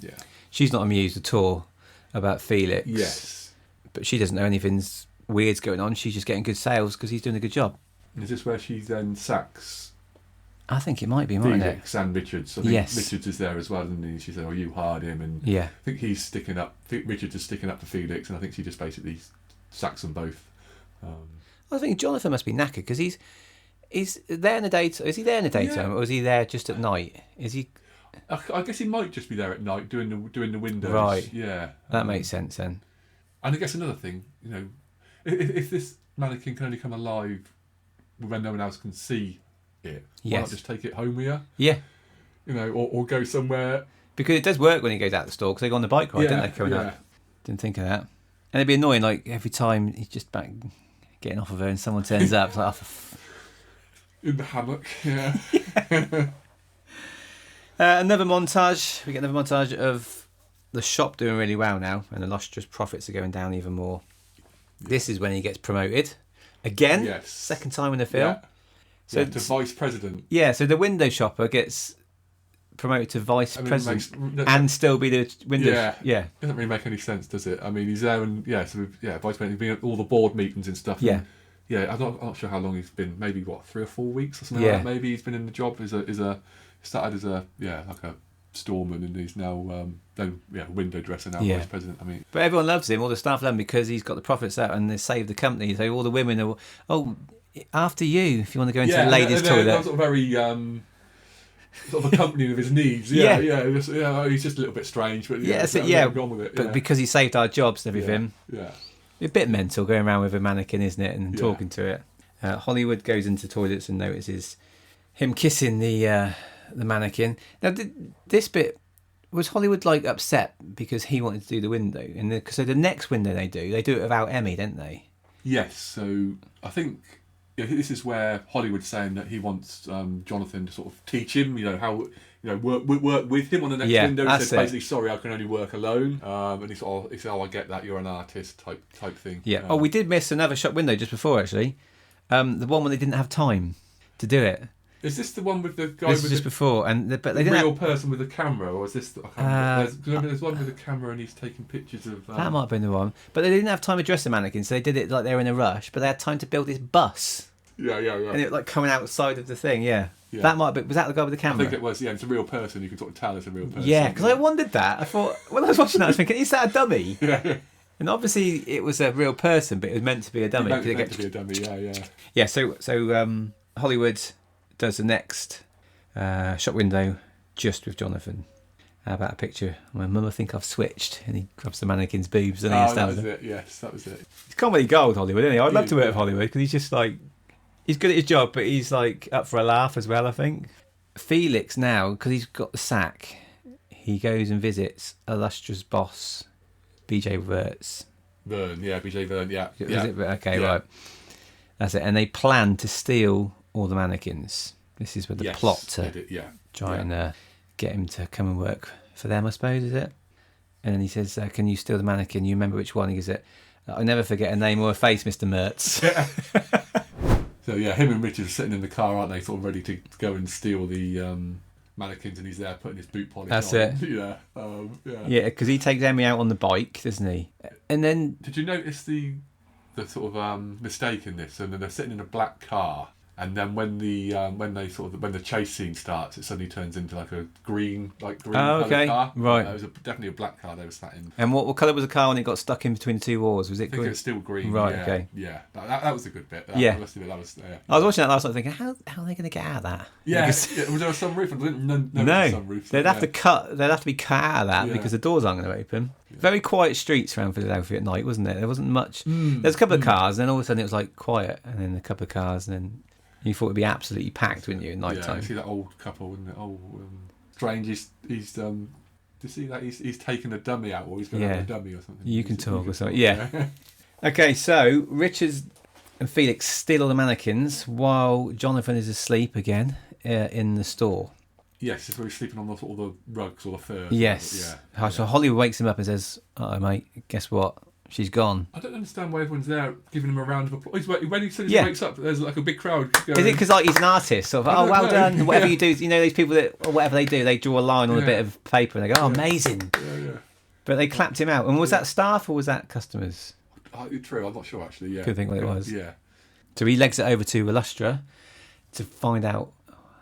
yeah. She's not amused at all about Felix. Yes. But she doesn't know anything's weird's going on. She's just getting good sales because he's doing a good job. Is this where she then sacks I think it might be, mightn't it? Felix and Richards. I think Richards is there as well, isn't he? She said, you hired him. And I think he's sticking up. Richards is sticking up to Felix, and I think she just basically sacks them both. I think Jonathan must be knackered because he's there in the daytime. Is he there in the daytime, or is he there just at night? Is he? I guess he might just be there at night doing the windows. Right. Yeah. That makes sense then. And I guess another thing, if this mannequin can only come alive when no one else can see it, why not just take it home with you? Yeah. Or go somewhere. Because it does work when he goes out the store, because they go on the bike ride, don't they, coming out? Didn't think of that. And it'd be annoying, like, every time he's just back getting off of her and someone turns up, it's like, in the hammock, yeah. Another montage. We get another montage of the shop doing really well now, and the lustrous profits are going down even more. This is when he gets promoted. Again, second time in the film. So to vice president. Yeah, so the window shopper gets promoted to vice president and still be the window. Yeah. Doesn't really make any sense, does it? I mean, he's there and vice president. He's been at all the board meetings and stuff. Yeah. And, I'm not sure how long he's been. Maybe 3 or 4 weeks or something like that. Maybe he's been in the job started as a storeman, and he's now window dresser now, vice president. I mean, but everyone loves him. All the staff love him because he's got the profits out and they save the company. So all the women are, after you, if you want to go into the ladies' toilet. That's sort of very sort of accompanying of his needs. He's just a little bit strange, but go on with it. But because he saved our jobs and everything, a bit mental going around with a mannequin, isn't it, and talking to it. Hollywood goes into toilets and notices him kissing the mannequin. Now, this bit was Hollywood upset because he wanted to do the window, and so the next window they do it without Emmy, don't they? Yes. So I think this is where Hollywood's saying that he wants Jonathan to sort of teach him, how work with him on the next window. He said basically, sorry, I can only work alone. And he said, I get that, you're an artist type thing. Yeah. We did miss another shop window just before actually. The one when they didn't have time to do it. Is this the one with the guy? This was just before, but they didn't real person with a camera, or is this? There's one with a camera and he's taking pictures of. That might have been the one, but they didn't have time to dress the mannequin, so they did it like they were in a rush. But they had time to build this bus. Yeah. And it was coming outside of the thing. Yeah. That might be. Was that the guy with the camera? I think it was. Yeah, it's a real person. You can sort of tell it's a real person. Yeah, because I wondered that. I thought when I was watching that, I was thinking, is that a dummy? Yeah. And obviously it was a real person, but it was meant to be a dummy. Meant to be a dummy. Yeah. Yeah. So Hollywood does the next shop window just with Jonathan. How about a picture? My mum, I think I've switched, and he grabs the mannequin's boobs and that was it. Yes, that was it. He's comedy gold, Hollywood, isn't he? I'd love to work with Hollywood because he's just he's good at his job, but he's up for a laugh as well, I think. Felix now, because he's got the sack, he goes and visits illustrious boss BJ BJ Verne, yeah. Was it? Okay, right. That's it. And they plan to steal all the mannequins. This is with the plot to try and get him to come and work for them, I suppose, is it? And then he says, can you steal the mannequin? You remember which one? He goes, I'll never forget a name or a face, Mr. Mertz. So, him and Richard are sitting in the car, aren't they, sort of ready to go and steal the mannequins, and he's there putting his boot polish on. That's it. Yeah, because he takes Emmy out on the bike, doesn't he? And then... Did you notice the sort of mistake in this? And then they're sitting in a black car, and then when the chase scene starts, it suddenly turns into a green coloured car. Right. It was definitely a black car they were sat in. And what colour was the car when it got stuck in between the two walls? Was it green? I think it was still green. Right. Yeah, okay. Yeah. That was a good bit. I was. I was watching that last night thinking, how are they going to get out of that? Yeah. Was there a sunroof? I didn't know no. There was a sunroof. They'd have to cut. They'd have to be cut out of that because the doors aren't going to open. Yeah. Very quiet streets around Philadelphia at night, wasn't it? There wasn't much. There's a couple of cars, and then all of a sudden it was quiet, and then a couple of cars, and then. You thought it'd be absolutely packed, wouldn't you, at night time? Yeah, you see that old couple, wouldn't it? Strange. He's to see that he's taken a dummy out, or he's going to have a dummy or something. You can talk or something. Yeah. Okay, so Richard and Felix steal all the mannequins while Jonathan is asleep again in the store. Yes, so he's sleeping on the rugs or the fur. Yes. Yeah. So Hollywood wakes him up and says, "Oh, mate, guess what? She's gone." I don't understand why everyone's there giving him a round of applause. When he wakes up, there's a big crowd going. Is it because he's an artist? Sort of, well done. Whatever you do, these people that, or whatever they do, they draw a line on a bit of paper and they go, amazing. Yeah. But they clapped him out. And was that staff or was that customers? True, I'm not sure actually. Yeah. Could think what it was. Yeah. So he legs it over to Illustra to find out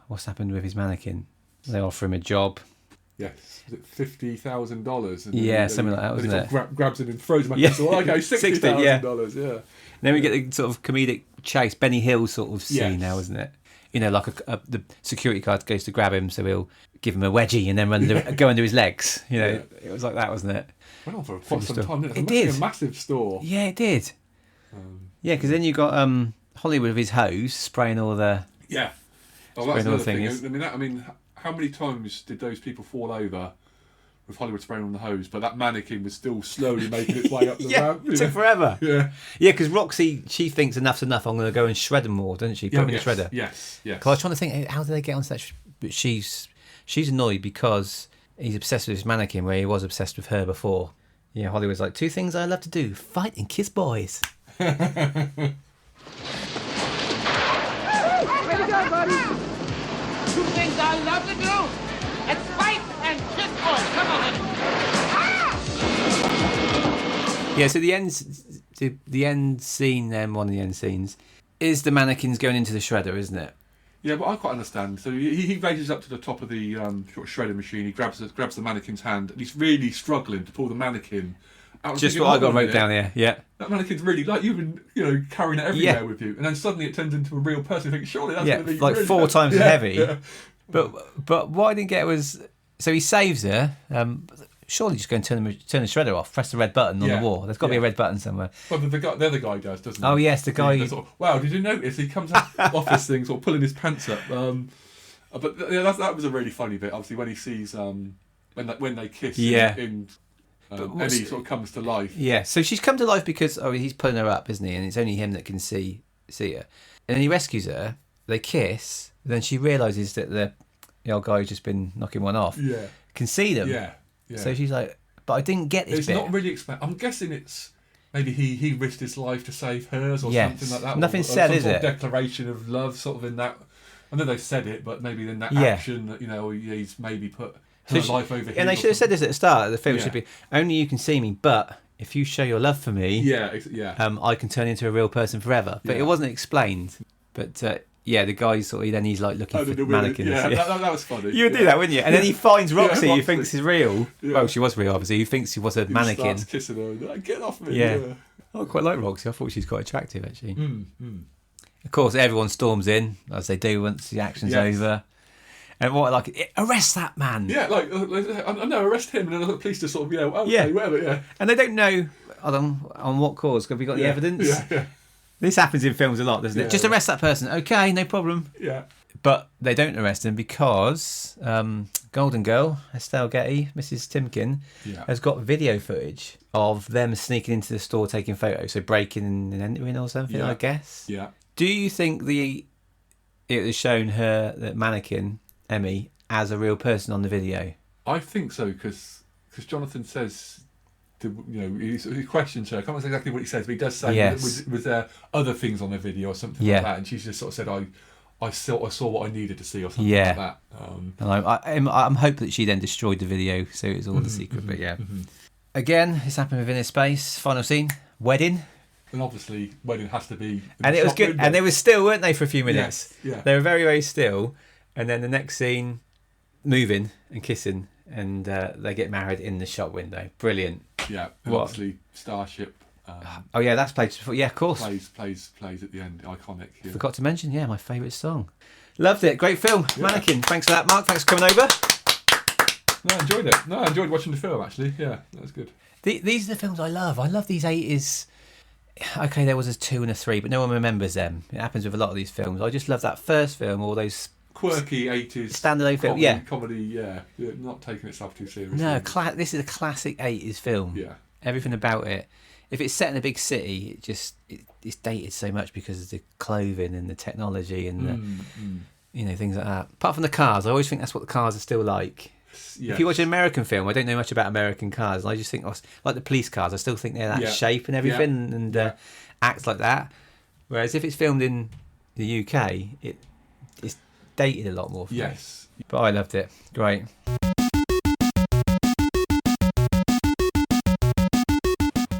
what's happened with his mannequin. They offer him a job. Yes, is it $50,000? Yeah, something like that, wasn't it? Grabs it and throws him. Yeah. So okay, $60,000. Yeah. Then we get the sort of comedic chase, Benny Hill sort of scene now, isn't it? You know, like the security guard goes to grab him, so he'll give him a wedgie and then go under his legs. You know, it was like that, wasn't it? Went on for quite some time. It did. A massive store. Yeah, it did. Yeah, because then you got Hollywood with his hose spraying all the that's another thing. I mean, how many times did those people fall over with Hollywood spraying on the hose, but that mannequin was still slowly making its way up the ramp? It took forever. Yeah, because Roxy, she thinks enough's enough. I'm going to go and shred them more, doesn't she? Put them in the shredder. Yes. Because I was trying to think, how did they get onto that? But she's annoyed because he's obsessed with this mannequin, where he was obsessed with her before. Yeah, Hollywood's like, 2 things I love to do: fight and kiss boys. Way to go, buddy. 2 things I love to do: it's fight and kiss boys. Come on, Yeah, so the end scene, then one of the end scenes, is the mannequins going into the shredder, isn't it? Yeah, but I quite understand. So he raises up to the top of the shredder machine. He grabs the mannequin's hand, and he's really struggling to pull the mannequin out. Just what I got wrote down here. Yeah, that mannequin's really like you've been, carrying it everywhere with you, and then suddenly it turns into a real person. You think surely that's going to be like really 4 times as heavy. Yeah. But what I didn't get was, so he saves her. Surely just go and turn the shredder off. Press the red button on the wall. There's got to be a red button somewhere. Well, the other guy does, doesn't he? Oh yes, the guy. Sort of, wow, did you notice he comes off this thing, sort of pulling his pants up? But that was a really funny bit. Obviously, when he sees when they kiss, Emmy sort of comes to life. Yeah, so she's come to life because he's pulling her up, isn't he? And it's only him that can see her. And then he rescues her. They kiss. Then she realises that the old guy who's just been knocking one off can see them. Yeah. So she's like, but I didn't get this bit. It's not really I'm guessing it's maybe he risked his life to save hers or something like that. Nothing said, is it? Declaration of love, sort of in that. I know they said it, but maybe in that action that he's maybe put her life over his. And they should have said this at the start of the film. Should be only you can see me, but if you show your love for me, I can turn into a real person forever. But it wasn't explained. But the guy he's like looking for mannequins. Yeah, that was funny. You would do that, wouldn't you? And then he finds Roxy, who thinks is real. Yeah. Well, she was real, obviously. Who thinks she was a mannequin. Starts kissing her. Like, get off me. Yeah. I quite like Roxy. I thought she's quite attractive, actually. Of course, everyone storms in, as they do once the action's over. And arrest that man. Yeah, no, arrest him. And then the police just sort of, whatever, And they don't know on what cause. Have we got the evidence? Yeah. This happens in films a lot, doesn't it? Just arrest that person. Okay, no problem. Yeah. But they don't arrest him because Golden Girl, Estelle Getty, Mrs. Timken, has got video footage of them sneaking into the store taking photos. So breaking and entering or something, I guess. Yeah. Do you think it has shown her, the mannequin, Emmy, as a real person on the video? I think so, because Jonathan says... he questions her. I can't remember exactly what he says, but he does say, was there other things on the video or something like that? And she just sort of said, I saw what I needed to see or something like that. And I'm hoping that she then destroyed the video, so it was all the secret. But again, it's happened within a space. Final scene, wedding. And obviously, wedding has to be. And it was good. And they were still, weren't they, for a few minutes? Yes. Yeah. They were very, very still. And then the next scene, moving and kissing. And they get married in the shop window. Brilliant. Yeah, and obviously Starship. That's played before. Yeah, of course. Plays at the end. Iconic. Yeah. Forgot to mention, my favourite song. Loved it. Great film. Yeah. Mannequin. Thanks for that, Mark. Thanks for coming over. No, I enjoyed it. No, I enjoyed watching the film, actually. Yeah, that was good. These are the films I love. I love these 80s. Okay, there was a 2 and a 3, but no one remembers them. It happens with a lot of these films. I just love that first film, all those... quirky 80s standalone film, comedy, not taking itself too seriously. No, this is a classic 80s film. Yeah, everything about it. If it's set in a big city, it's dated so much because of the clothing and the technology and the things like that. Apart from the cars, I always think that's what the cars are still like. Yes. If you watch an American film, I don't know much about American cars. I just think, like the police cars, I still think they're that shape and everything and act like that. Whereas if it's filmed in the UK, it's dated a lot more for me. But I loved it. Great.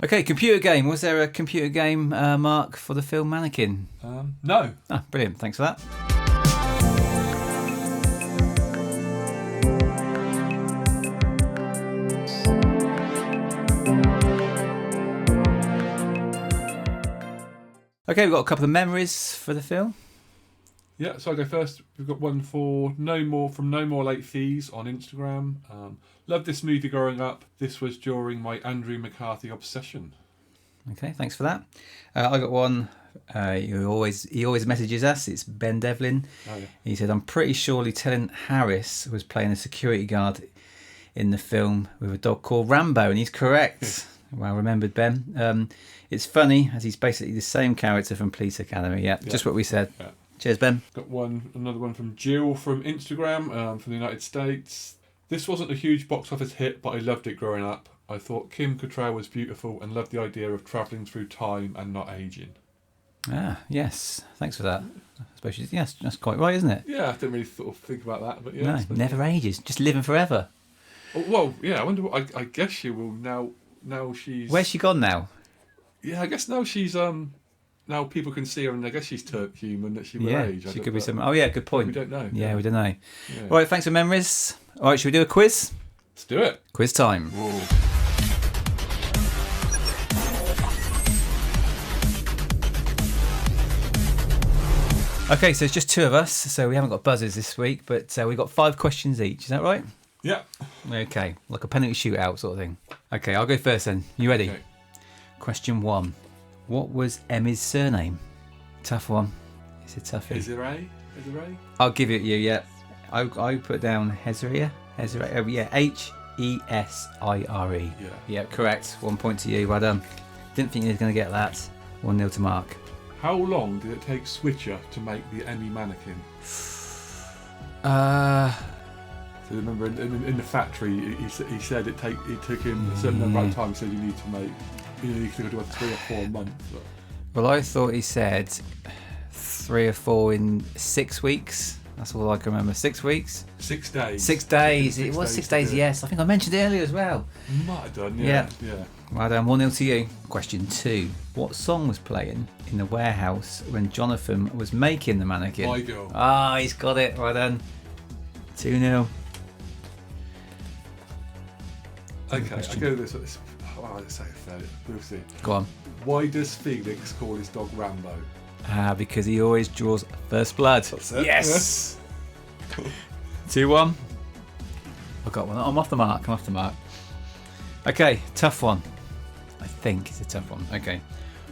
Okay, computer game. Was there a computer game, Mark, for the film Mannequin? No. Oh, brilliant. Thanks for that. Okay, we've got a couple of memories for the film. Yeah, so I'll go first. We've got one for No More Late Fees on Instagram. Loved this movie growing up. This was during my Andrew McCarthy obsession. Okay, thanks for that. I got one. He always messages us. It's Ben Devlin. Oh, yeah. He said, "I'm pretty sure Lieutenant Harris was playing a security guard in the film with a dog called Rambo," and he's correct. Well remembered, Ben. It's funny as he's basically the same character from Police Academy. Yeah, just what we said. Yeah. Cheers, Ben. Got another one from Jill from Instagram, from the United States. This wasn't a huge box office hit, but I loved it growing up. I thought Kim Cattrall was beautiful and loved the idea of travelling through time and not aging. Ah, yes. Thanks for that. I suppose yes, that's quite right, isn't it? Yeah, I didn't really sort of think about that, but yeah. No, never ages. Just living forever. Oh, well, yeah. I wonder. I guess she will now. Now she's. Where's she gone now? Yeah, I guess now she's Now people can see her, and I guess she's human that she will age. She could be some. Oh yeah, good point. We don't know. Yeah, we don't know. Yeah. All right, thanks for memories. All right, should we do a quiz? Let's do it. Quiz time. Whoa. Okay, so it's just two of us, so we haven't got buzzers this week, but we've got 5 questions each. Is that right? Yeah. Okay, like a penalty shootout sort of thing. Okay, I'll go first then. You ready? Okay. Question 1. What was Emmy's surname? Tough one. It's a toughie. Is it A? I'll give it you, yeah. I put down Hesire. Oh, yeah, Hesire. Yeah, correct. 1 point to you. Well done. Didn't think you were going to get that. 1-0 to Mark. How long did it take Switcher to make the Emmy Mannequin? So remember, in the factory, he said it took him a certain number of time. He said you need to make, you could do it 3 or 4 months. But. Well, I thought he said 3 or 4 in 6 weeks. That's all I can remember. 6 weeks. 6 days. 6 days. It was 6 days. Yes, I think I mentioned it earlier as well. You might have done. Yeah. Well done. 1-0 to you. Question 2. What song was playing in the warehouse when Jonathan was making the mannequin? My Girl. Ah, he's got it. Well done. 2-0. Okay, I'll go with this. Oh, let's say it. We'll see. Go on. Why does Felix call his dog Rambo? Because he always draws first blood. That's it. Yes. 2-1. I've got one. I'm off the mark. Okay, tough one. I think it's a tough one. Okay.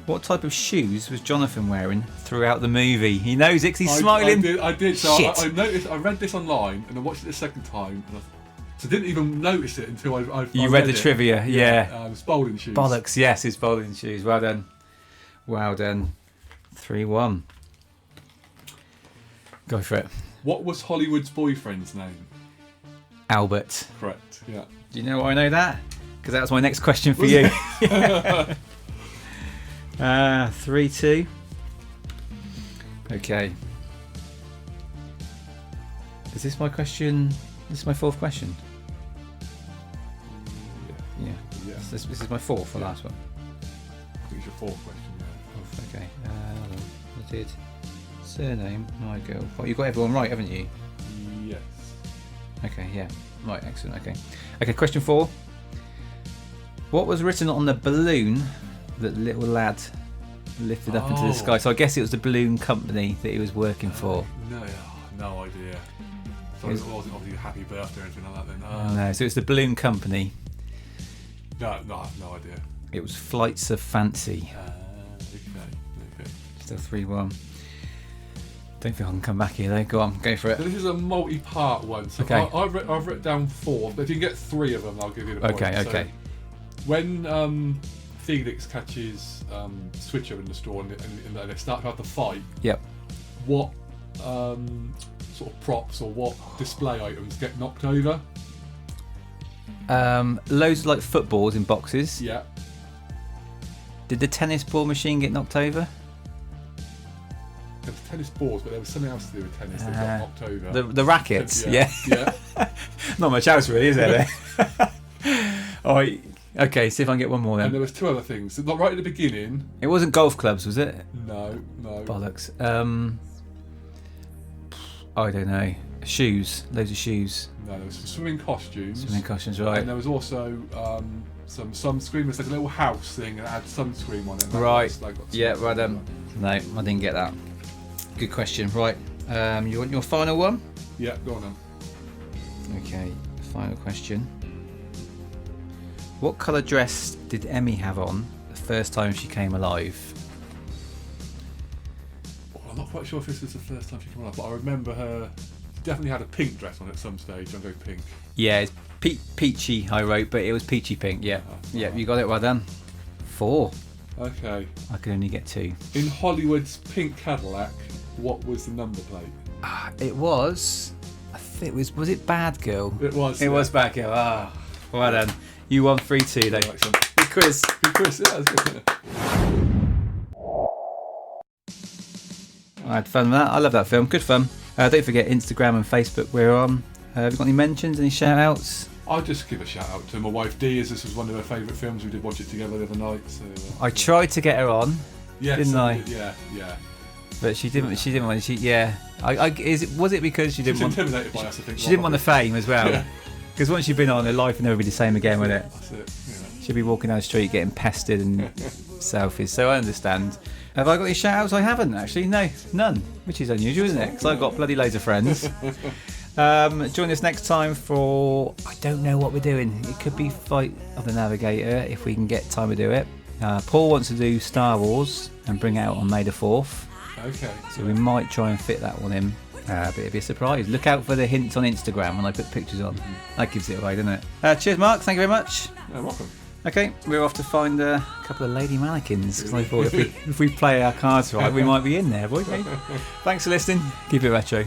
What type of shoes was Jonathan wearing throughout the movie? He knows it 'cause he's smiling. I did. So Shit. I noticed. I read this online and I watched it the second time. And so I didn't even notice it until I read the it. trivia. Yeah. It's bowling shoes. Bollocks. Yes, it's bowling shoes. Well done. 3-1. Go for it. What was Hollywood's boyfriend's name? Albert. Correct. Yeah. Do you know why I know that? Because that was my next question for you. 3-2. Okay. Is this my question? This is my 4th question. Yeah. This is my 4th, the last one. I think it's your 4th question. Yeah. Okay. I did surname. My girl. Well, you got everyone right, haven't you? Yes. Okay. Yeah. Right. Excellent. Okay. Question 4. What was written on the balloon that little lad lifted up into the sky? So I guess it was the balloon company that he was working for. No idea. So it wasn't obviously a happy birthday or anything like that then. No, so it's the balloon company. No, I have no idea. It was Flights of Fancy. Okay. Still 3-1. Don't think I can come back here though. Go on, go for it. So this is a multi-part one. So Okay. I've written down 4, but if you can get 3 of them, I'll give you the point. Okay. So when Felix catches Switcher in the store and they start to have the fight, Yep. what sort of props or what display items get knocked over? Loads of like footballs in boxes. Yeah. Did the tennis ball machine get knocked over? There was tennis balls, but there was something else to do with tennis that got knocked over. The rackets. Yeah. Yeah. Not much else really, is there? All right. Okay, see if I can get one more then. And there was 2 other things. Right at the beginning. It wasn't golf clubs, was it? No. Bollocks. I don't know. Shoes. Loads of shoes. No, there was some swimming costumes. Right. And there was also some sunscreen. It's like a little house thing and it had sunscreen on it. Right. Yeah, right. No, I didn't get that. Good question. Right. You want your final one? Yeah, go on then. Okay, final question. What colour dress did Emmy have on the first time she came alive? Well, I'm not quite sure if this was the first time she came alive, but I remember her definitely had a pink dress on at some stage. I'll go pink. Yeah, it's peachy, I wrote, but it was peachy pink. Yeah, yeah, you got it. Well done. 4. Okay. I can only get 2. In Hollywood's pink Cadillac, what was the number plate? It was. I think it was it Bad Girl? It was. It was Bad Girl. Ah, well done. You won 3-2 though. Good quiz. Good quiz. Yeah, that's good. I had fun with that. I love that film. Good fun. Don't forget Instagram and Facebook. We're on. Have you got any mentions? Any shout outs? I'll just give a shout out to my wife Dee, as this was one of her favourite films. We did watch it together the other night. So, I tried to get her on. Yes, didn't I? Yeah. But she didn't. She didn't want. Was it because she didn't want? Intimidated by us, I think. She didn't want the fame as well. Because once you've been on, her life will never be the same again, will it? That's it. Yeah. She'll be walking down the street getting pestered and selfies. So I understand. Have I got any shout outs? I haven't actually. No, none. Which is unusual, isn't it? Because I've got bloody loads of friends. Join us next time for I don't know what we're doing. It could be Fight of the Navigator if we can get time to do it. Paul wants to do Star Wars and bring it out on May the 4th. Okay. So we might try and fit that one in. But it'll be a surprise. Look out for the hints on Instagram when I put pictures on. That gives it away, doesn't it? Cheers, Mark. Thank you very much. You're welcome. Okay, we're off to find a couple of lady mannequins. Because I thought if we play our cards right, we might be in there, boy. Thanks for listening. Keep it retro.